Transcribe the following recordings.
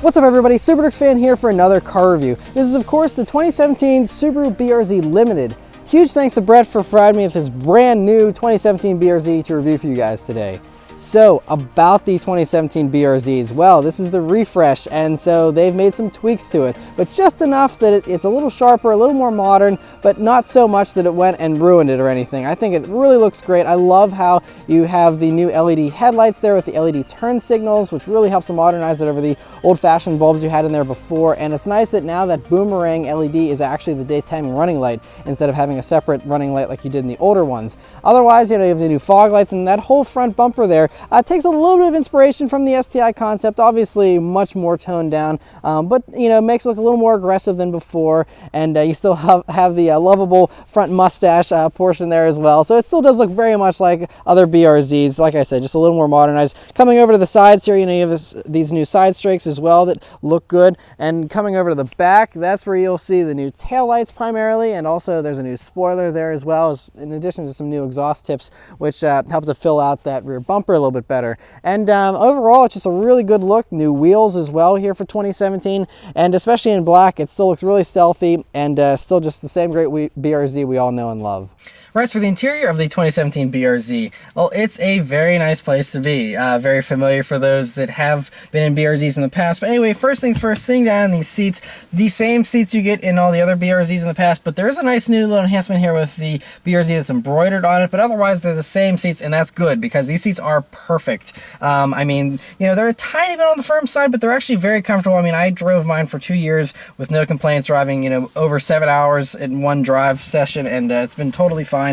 What's up everybody, Subaru fan here for another car review. This is of course the 2017 Subaru BRZ Limited. Huge thanks to Brett for providing me with this brand new 2017 BRZ to review for you guys today. So about the 2017 BRZs, well, this is the refresh, and so they've made some tweaks to it, but just enough that it's a little sharper, a little more modern, but not so much that it went and ruined it or anything. I think it really looks great. I love how you have the new LED headlights there with the LED turn signals, which really helps to modernize it over the old-fashioned bulbs you had in there before. And it's nice that now that boomerang LED is actually the daytime running light instead of having a separate running light like you did in the older ones. Otherwise, you know, you have the new fog lights, and that whole front bumper there takes a little bit of inspiration from the STI concept, obviously much more toned down, but you know, makes it look a little more aggressive than before, and you still have the lovable front mustache portion there as well, so it still does look very much like other BRZs. Like I said, just a little more modernized. Coming over to the sides here, you know, you have these new side strakes as well that look good, and coming over to the back, that's where you'll see the new tail lights primarily, and also there's a new spoiler there as well, in addition to some new exhaust tips, which help to fill out that rear bumper a little bit better. And overall, it's just a really good look. New wheels as well here for 2017, and especially in black, it still looks really stealthy, and still just the same great BRZ we all know and love. Right, for the interior of the 2017 BRZ, well, it's a very nice place to be. Very familiar for those that have been in BRZs in the past. But anyway, first things first, sitting down in these seats, the same seats you get in all the other BRZs in the past, but there is a nice new little enhancement here with the BRZ that's embroidered on it, but otherwise they're the same seats, and that's good because these seats are perfect. I mean, you know, they're a tiny bit on the firm side, but they're actually very comfortable. I mean, I drove mine for 2 years with no complaints, driving, you know, over 7 hours in one drive session, and it's been totally fine.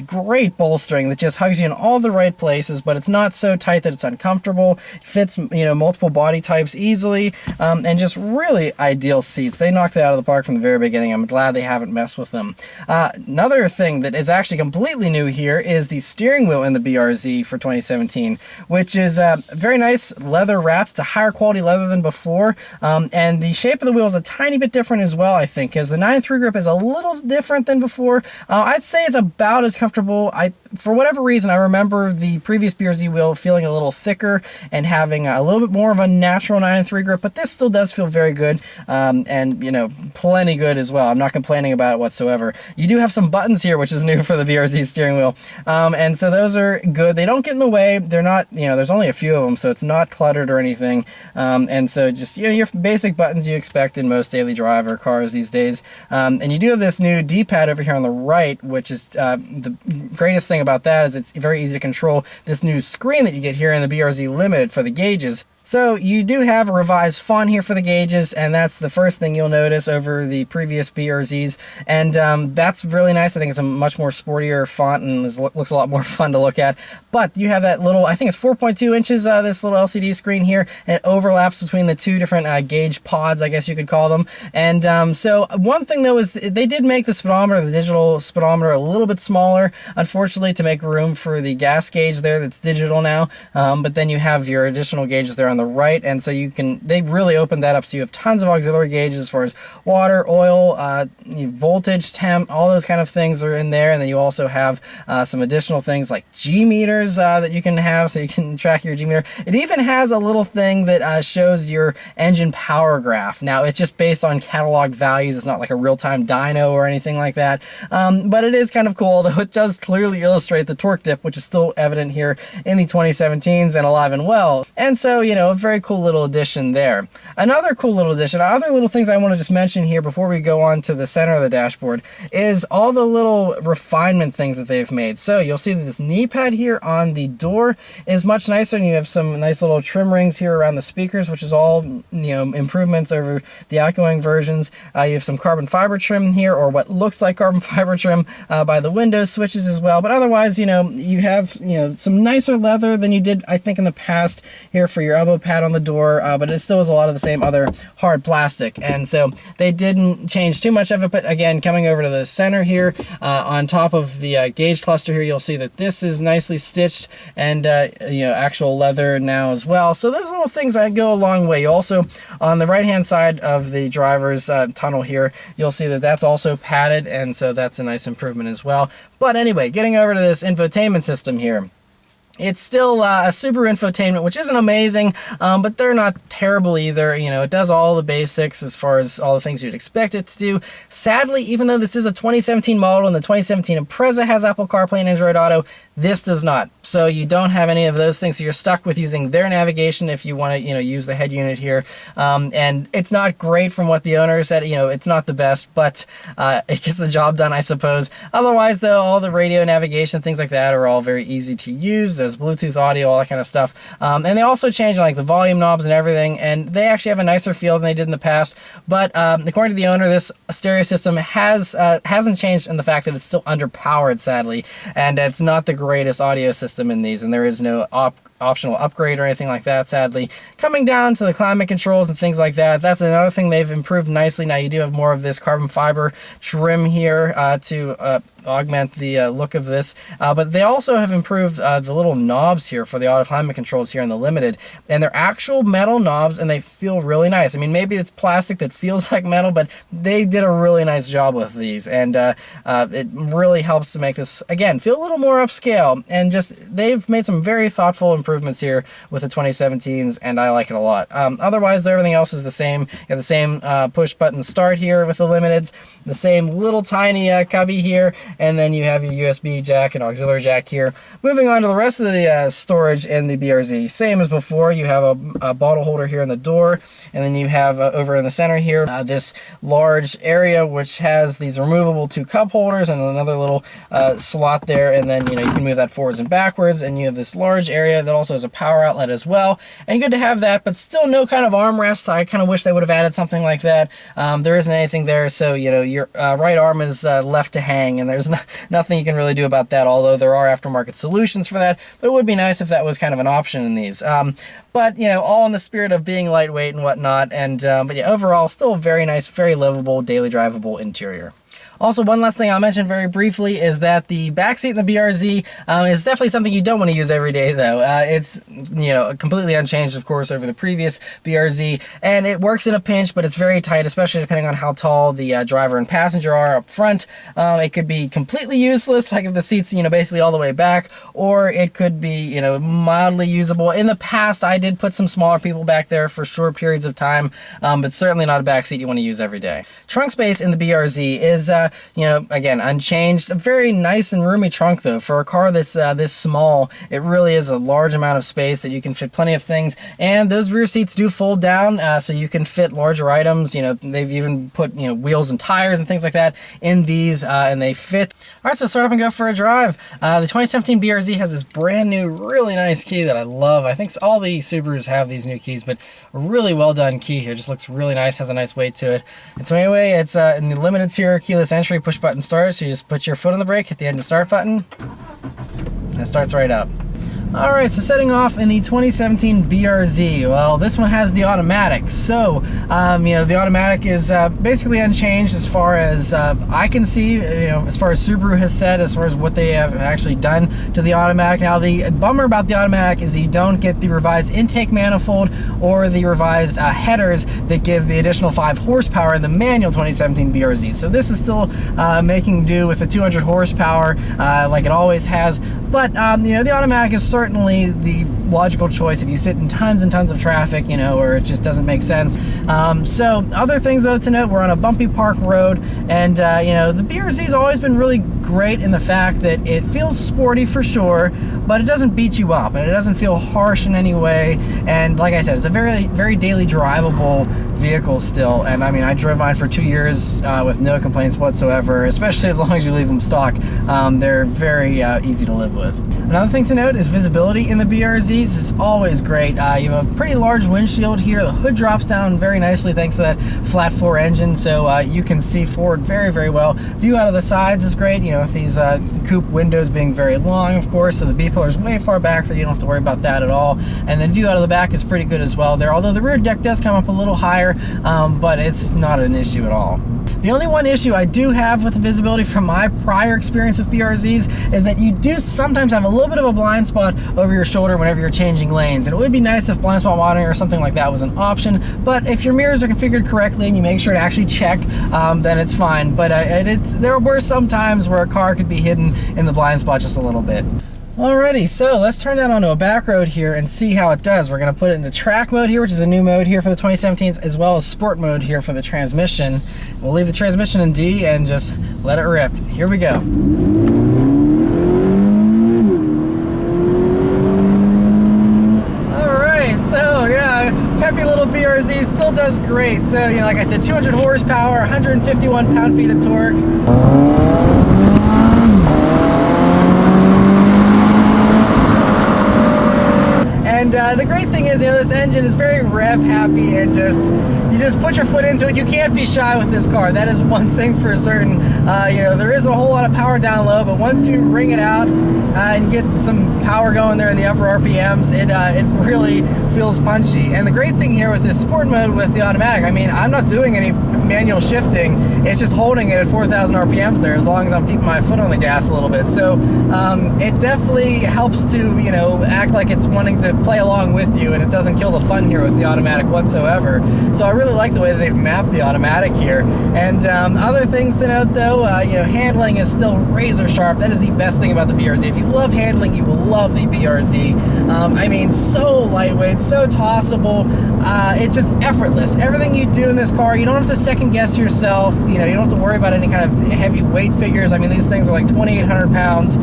Great bolstering that just hugs you in all the right places, but it's not so tight that it's uncomfortable. It fits, you know, multiple body types easily, and just really ideal seats. They knocked it out of the park from the very beginning. I'm glad they haven't messed with them. Another thing that is actually completely new here is the steering wheel in the BRZ for 2017, which is very nice leather wrapped. It's a higher quality leather than before, and the shape of the wheel is a tiny bit different as well, I think, because the 9.3 grip is a little different than before. I'd say it's about as comfortable. For whatever reason, I remember the previous BRZ wheel feeling a little thicker and having a little bit more of a natural 9.3 grip, but this still does feel very good, and you know, plenty good as well. I'm not complaining about it whatsoever. You do have some buttons here, which is new for the BRZ steering wheel, and so those are good. They don't get in the way. They're not, you know, there's only a few of them, so it's not cluttered or anything, and so just, you know, your basic buttons you expect in most daily driver cars these days, and you do have this new D-pad over here on the right, which is the greatest thing about that is it's very easy to control this new screen that you get here in the BRZ Limited for the gauges. So you do have a revised font here for the gauges, and that's the first thing you'll notice over the previous BRZs, and that's really nice. I think it's a much more sportier font and looks a lot more fun to look at. But you have that little, I think it's 4.2 inches, this little LCD screen here, and it overlaps between the two different gauge pods, I guess you could call them. And so one thing though is they did make the speedometer, the digital speedometer, a little bit smaller, unfortunately, to make room for the gas gauge there that's digital now. But then you have your additional gauges there on the right, and so they really opened that up, so you have tons of auxiliary gauges as far as water, oil, voltage, temp, all those kind of things are in there. And then you also have some additional things like G meters that you can have, so you can track your G meter. It even has a little thing that shows your engine power graph. Now it's just based on catalog values. It's not like a real-time dyno or anything like that, but it is kind of cool, though it does clearly illustrate the torque dip, which is still evident here in the 2017s and alive and well. And so, you know, a very cool little addition there. Another cool little addition, other little things I want to just mention here before we go on to the center of the dashboard, is all the little refinement things that they've made. So you'll see that this knee pad here on the door is much nicer, and you have some nice little trim rings here around the speakers, which is all, you know, improvements over the outgoing versions. You have some carbon fiber trim here, or what looks like carbon fiber trim by the window switches as well. But otherwise, you know, you have, you know, some nicer leather than you did, I think, in the past here for your elbow elbow pad on the door, but it still has a lot of the same other hard plastic. And so they didn't change too much of it. But again, coming over to the center here, on top of the gauge cluster here, you'll see that this is nicely stitched and actual leather now as well. So those little things that go a long way. Also, on the right hand side of the driver's tunnel here, you'll see that that's also padded, and so that's a nice improvement as well. But anyway, getting over to this infotainment system here. It's still a Subaru infotainment, which isn't amazing, but they're not terrible either. It does all the basics as far as all the things you'd expect it to do. Sadly, even though this is a 2017 model and the 2017 Impreza has Apple CarPlay and Android Auto, this does not. So you don't have any of those things. So you're stuck with using their navigation if you want to, use the head unit here. And it's not great from what the owner said. It's not the best, but it gets the job done, I suppose. Otherwise, though, all the radio navigation, things like that are all very easy to use. There's Bluetooth audio, all that kind of stuff. And they also change like the volume knobs and everything. And they actually have a nicer feel than they did in the past. But according to the owner, this stereo system hasn't changed in the fact that it's still underpowered, sadly. And it's not the greatest audio system in these, and there is no optional upgrade or anything like that, sadly. Coming down to the climate controls and things like that, that's another thing they've improved nicely. Now you do have more of this carbon fiber trim here to augment the look of this, but they also have improved the little knobs here for the auto climate controls here in the Limited, and they're actual metal knobs, and they feel really nice. I mean, maybe it's plastic that feels like metal, but they did a really nice job with these, and it really helps to make this, again, feel a little more upscale, and just they've made some very thoughtful improvements here with the 2017s, and I like it a lot. Otherwise, everything else is the same. You have the same push button start here with the Limiteds, the same little tiny cubby here, and then you have your USB jack and auxiliary jack here. Moving on to the rest of the storage in the BRZ, same as before. You have a bottle holder here in the door, and then you have over in the center here this large area which has these removable 2 cup holders and another little slot there, and then you can move that forwards and backwards, and you have this large area that also has a power outlet as well, and good to have that, but still no kind of armrest. I kind of wish they would have added something like that. There isn't anything there, so your right arm is left to hang, and there's nothing you can really do about that, although there are aftermarket solutions for that. But it would be nice if that was kind of an option in these. But all in the spirit of being lightweight and whatnot, and but yeah, overall still a very nice, very livable, daily drivable interior. Also, one last thing I'll mention very briefly is that the backseat in the BRZ is definitely something you don't want to use every day, though. It's completely unchanged, of course, over the previous BRZ, and it works in a pinch, but it's very tight, especially depending on how tall the driver and passenger are up front. It could be completely useless, like if the seat's basically all the way back, or it could be mildly usable. In the past, I did put some smaller people back there for short periods of time, but certainly not a backseat you want to use every day. Trunk space in the BRZ is again, unchanged. A very nice and roomy trunk, though. For a car that's this small, it really is a large amount of space that you can fit plenty of things. And those rear seats do fold down, so you can fit larger items. They've even put, wheels and tires and things like that in these, and they fit. All right, so start up and go for a drive. The 2017 BRZ has this brand new, really nice key that I love. I think all the Subarus have these new keys, but a really well done key here. Just looks really nice, has a nice weight to it. And so anyway, it's in the Limiteds here, keyless entry, push button start. So you just put your foot on the brake, hit the engine start button, and it starts right up. Alright, so setting off in the 2017 BRZ, well, this one has the automatic. So, the automatic is basically unchanged as far as I can see, as far as Subaru has said, as far as what they have actually done to the automatic. Now, the bummer about the automatic is that you don't get the revised intake manifold or the revised headers that give the additional 5 horsepower in the manual 2017 BRZ. So this is still making do with the 200 horsepower like it always has. But, the automatic is certainly the logical choice if you sit in tons and tons of traffic, or it just doesn't make sense. So other things, though, to note, we're on a bumpy park road, and, the BRZ's always been really great in the fact that it feels sporty for sure, but it doesn't beat you up, and it doesn't feel harsh in any way. And like I said, it's a very, very daily drivable vehicle still. And I mean, I drove mine for 2 years with no complaints whatsoever, especially as long as you leave them stock. They're very easy to live with. Another thing to note is visibility in the BRZs is always great. You have a pretty large windshield here. The hood drops down very nicely thanks to that flat floor engine, so you can see forward very, very well. View out of the sides is great, you know, with these coupe windows being very long, of course, so the B-pillar is way far back, so you don't have to worry about that at all. And then view out of the back is pretty good as well there, although the rear deck does come up a little higher, but it's not an issue at all. The only one issue I do have with the visibility from my prior experience with BRZs is that you do sometimes have a little bit of a blind spot over your shoulder whenever you're changing lanes. And it would be nice if blind spot monitoring or something like that was an option, but if your mirrors are configured correctly and you make sure to actually check, then it's fine. But there were some times where a car could be hidden in the blind spot just a little bit. Alrighty, so let's turn that onto a back road here and see how it does. We're going to put it into track mode here, which is a new mode here for the 2017s, as well as sport mode here for the transmission. We'll leave the transmission in D and just let it rip. Here we go. Alright, so yeah, peppy little BRZ still does great. So, you know, like I said, 200 horsepower, 151 pound-feet of torque. And the great thing is, you know, this engine is very rev happy and you just put your foot into it. You can't be shy with this car. That is one thing for certain. You know, there isn't a whole lot of power down low, but once you wring it out and get some power going there in the upper RPMs, it really feels punchy. And the great thing here with this sport mode with the automatic, I mean, I'm not doing any manual shifting. It's just holding it at 4,000 RPMs there, as long as I'm keeping my foot on the gas a little bit. So it definitely helps to, you know, act like it's wanting to play along with you, and it doesn't kill the fun here with the automatic whatsoever. So I really like the way that they've mapped the automatic here. And other things to note though, you know, handling is still razor sharp. That is the best thing about the BRZ. If you love handling, you will love the BRZ. I mean, so lightweight, so tossable. It's just effortless. Everything you do in this car, you don't have to second guess yourself. You know, you don't have to worry about any kind of heavy weight figures. I mean, these things are like 2,800 pounds.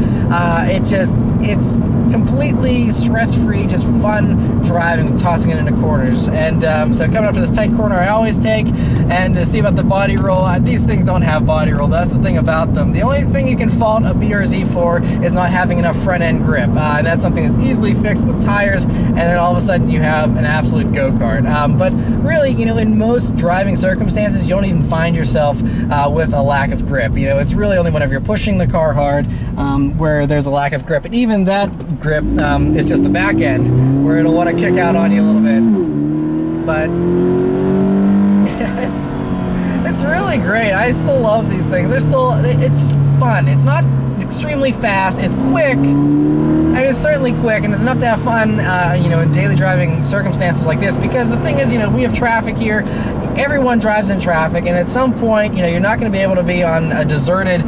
It's completely stress-free, just fun driving, tossing it into corners. And so coming up to this tight corner I always take, and to see about the body roll, these things don't have body roll. That's the thing about them. The only thing you can fault a BRZ for is not having enough front-end grip, and that's something that's easily fixed with tires, and then all of a sudden you have an absolute go-kart. But really, you know, in most driving circumstances, you don't even find yourself with a lack of grip. You know, it's really only whenever you're pushing the car hard where there's a lack of grip, and even that grip is just the back end where it'll want to kick out on you a little bit. But it's really great. I still love these things. It's just fun. It's not extremely fast. It's quick. I mean, it's certainly quick, and it's enough to have fun, you know, in daily driving circumstances like this, because the thing is, you know, we have traffic here. Everyone drives in traffic, and at some point, you know, you're not going to be able to be on a deserted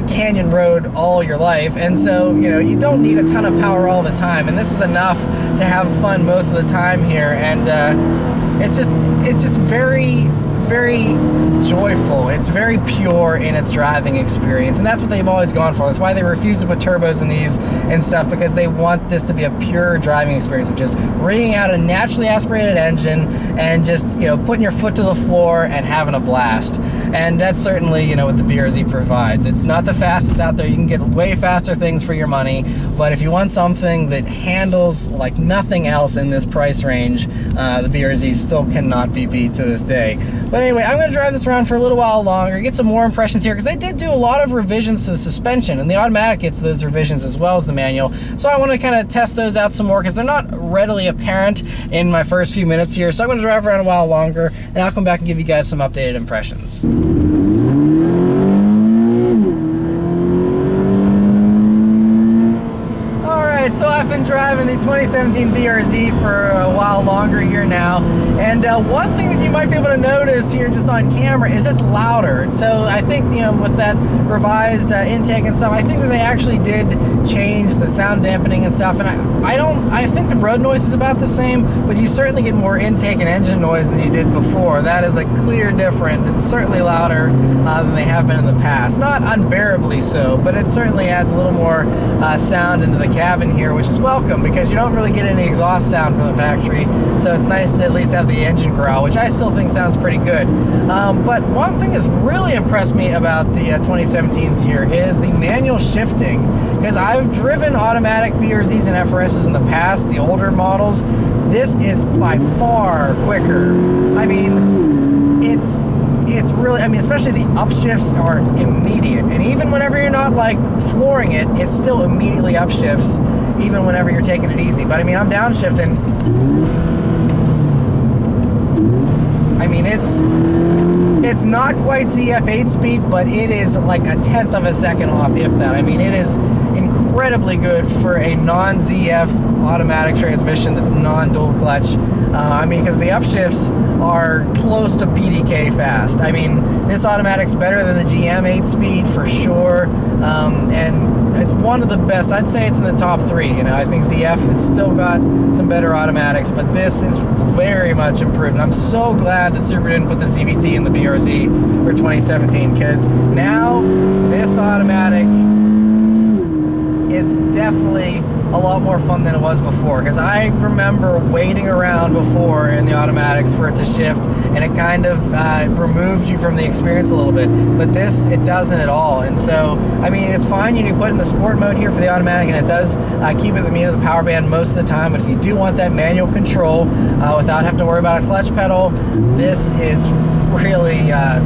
canyon road all your life, and so, you know, you don't need a ton of power all the time, and this is enough to have fun most of the time here, and it's just very, very joyful. It's very pure in its driving experience, and that's what they've always gone for. That's why they refuse to put turbos in these and stuff, because they want this to be a pure driving experience of just wringing out a naturally aspirated engine and just, you know, putting your foot to the floor and having a blast. And that's certainly, you know, what the BRZ provides. It's not the fastest out there. You can get way faster things for your money, but if you want something that handles like nothing else in this price range, the BRZ still cannot be beat to this day. But anyway, I'm going to drive this around for a little while longer, get some more impressions here, because they did do a lot of revisions to the suspension, and the automatic gets those revisions as well as the manual. So I want to kind of test those out some more, because they're not readily apparent in my first few minutes here. So I'm going to drive around a while longer, and I'll come back and give you guys some updated impressions. So I've been driving the 2017 BRZ for a while longer here now, and one thing that you might be able to notice here just on camera is it's louder. So I think, you know, with that revised intake and stuff, I think that they actually did change the sound dampening and stuff, and I think the road noise is about the same, but you certainly get more intake and engine noise than you did before. That is a clear difference. It's certainly louder than they have been in the past. Not unbearably so, but it certainly adds a little more sound into the cabin here, which is welcome because you don't really get any exhaust sound from the factory. So it's nice to at least have the engine growl, which I still think sounds pretty good. But one thing that's really impressed me about the 2017s here is the manual shifting. Because I've driven automatic BRZs and FRSs in the past, the older models. This is by far quicker. I mean, it's really, I mean, especially the upshifts are immediate. And even whenever you're not like flooring it, it's still immediately upshifts, even whenever you're taking it easy. But I mean, I'm downshifting. I mean, it's not quite ZF8 speed, but it is like a tenth of a second off, if that. I mean, it is incredibly good for a non-ZF automatic transmission that's non-dual clutch. I mean, because the upshifts are close to PDK fast. I mean, this automatic's better than the GM 8-speed for sure, and it's one of the best. I'd say it's in the top 3. You know, I think ZF has still got some better automatics, but this is very much improved. And I'm so glad that Subaru didn't put the CVT in the BRZ for 2017, because now this automatic is definitely a lot more fun than it was before, because I remember waiting around before in the automatics for it to shift, and it kind of removed you from the experience a little bit. But this, it doesn't at all. And so, I mean, it's fine. You can put it in the sport mode here for the automatic, and it does keep it in the meat of the power band most of the time. But if you do want that manual control without having to worry about a clutch pedal, this is really,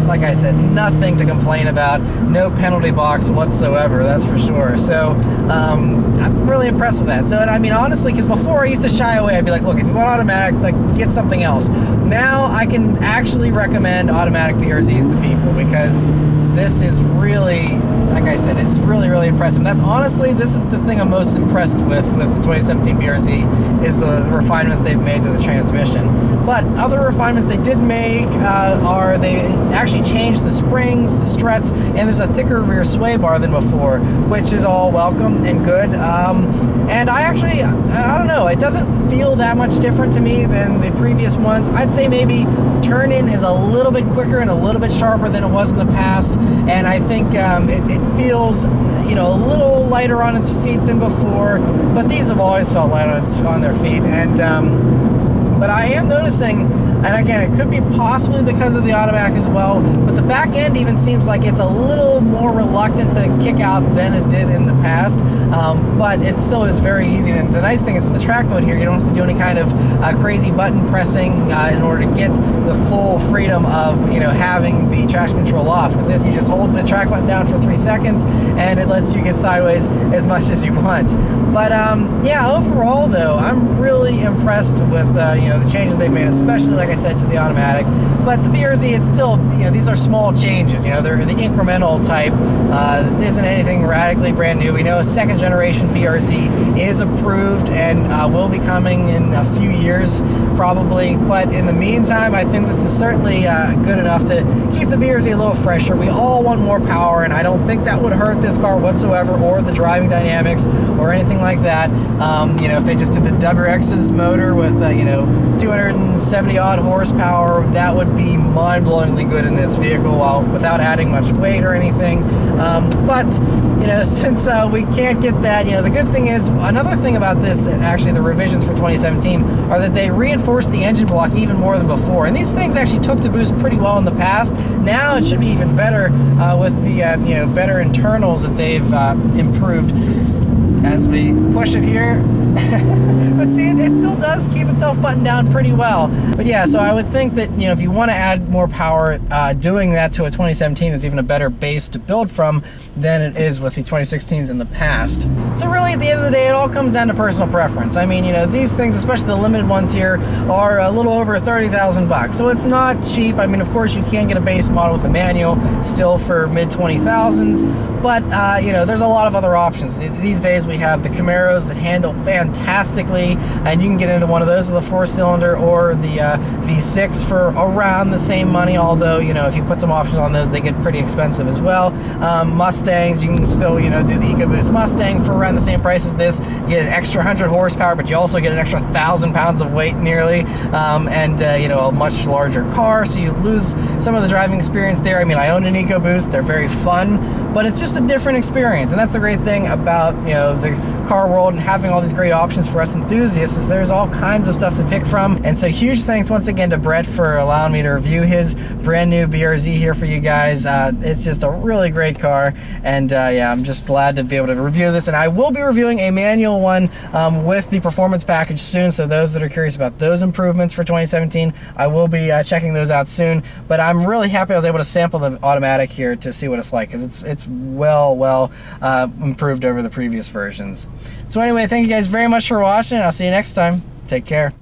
like I said, nothing to complain about. No penalty box whatsoever, that's for sure. So I'm really impressed with that. So, and I mean, honestly, because before I used to shy away, I'd be like, look, if you want automatic, like, get something else. Now I can actually recommend automatic BRZs to people, because this is really, like I said, it's really, really impressive. And that's honestly, this is the thing I'm most impressed with the 2017 BRZ, is the refinements they've made to the transmission. But other refinements they did make are they actually changed the springs, the struts, and there's a thicker rear sway bar than before, which is all welcome and good. And I actually, I don't know, it doesn't feel that much different to me than the previous ones. I'd say maybe turn-in is a little bit quicker and a little bit sharper than it was in the past. And I think it feels, you know, a little lighter on its feet than before, but these have always felt light on their feet. And but I am noticing, and again, it could be possibly because of the automatic as well, but the back end even seems like it's a little more reluctant to kick out than it did in the past, but it still is very easy. And the nice thing is with the track mode here, you don't have to do any kind of crazy button pressing in order to get the full freedom of, you know, having the traction control off. With this, you just hold the track button down for 3 seconds, and it lets you get sideways as much as you want. But yeah, overall though, I'm really impressed with you know, the changes they've made, especially, like I said, to the automatic. But the BRZ, it's still, you know, these are small changes. You know, they're the incremental type. Isn't anything radically brand new. We know a second generation BRZ is approved and will be coming in a few years probably. But in the meantime, I think this is certainly good enough to keep the BRZ a little fresher. We all want more power, and I don't think that would hurt this car whatsoever, or the driving dynamics, or anything like that. You know, if they just did the WRX's motor with you know, 270 odd horsepower, that would be mind-blowingly good in this vehicle, without adding much weight or anything. But you know, since we can't get that, you know, the good thing is, another thing about this, actually the revisions for 2017, are that they reinforced the engine block even more than before. And these things actually took to boost pretty well in the past. Now it should be even better with the you know, better internals that they've improved. As we push it here, but see, it still does keep itself buttoned down pretty well. But yeah, so I would think that, you know, if you want to add more power, doing that to a 2017 is even a better base to build from than it is with the 2016s in the past. So really, at the end of the day, it all comes down to personal preference. I mean, you know, these things, especially the limited ones here, are a little over 30,000 bucks. So it's not cheap. I mean, of course, you can get a base model with a manual still for mid 20,000s, but you know, there's a lot of other options. These days we have the Camaros that handle fantastically, and you can get into one of those with a 4-cylinder, or the V6 for around the same money, although, you know, if you put some options on those, they get pretty expensive as well. Mustangs, you can still, you know, do the EcoBoost Mustang for around the same price as this. You get an extra 100 horsepower, but you also get an extra 1,000 pounds of weight nearly, and you know, a much larger car, so you lose some of the driving experience there. I mean, I own an EcoBoost, they're very fun, but it's just a different experience, and that's the great thing about, you know, the car world and having all these great options for us enthusiasts is there's all kinds of stuff to pick from. And so huge thanks once again to Brett for allowing me to review his brand new BRZ here for you guys. It's just a really great car, and yeah, I'm just glad to be able to review this. And I will be reviewing a manual one with the performance package soon, so those that are curious about those improvements for 2017, I will be checking those out soon. But I'm really happy I was able to sample the automatic here to see what it's like, because it's well improved over the previous versions. So anyway, thank you guys very much for watching. I'll see you next time. Take care.